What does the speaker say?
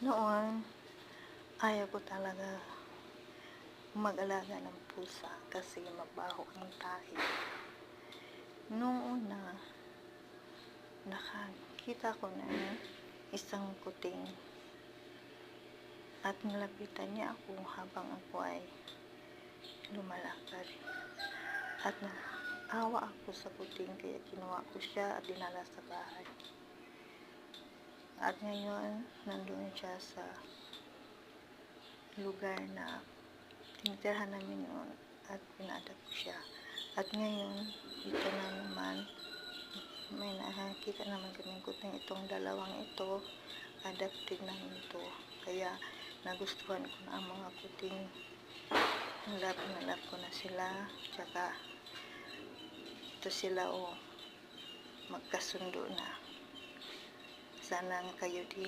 Noon, ayaw ko talaga mag-alaga ng pusa kasi mabaho ang tahi. Noong una, nakakita ko ng isang kuting at nilapitan niya ako habang ako ay lumalakad. At naawa ako sa kuting kaya kinuha ko siya at dinala sa bahay. At ngayon, nandun siya sa lugar na tinitirhan namin noon at pinaadak ko siya. At ngayon, ito na naman, may nakakita naman kaming kuting itong dalawang ito, adopted namin ito. Kaya nagustuhan ko na ang mga kuting, love na love ko na sila, tsaka ito sila magkasundo na. Sana kayo din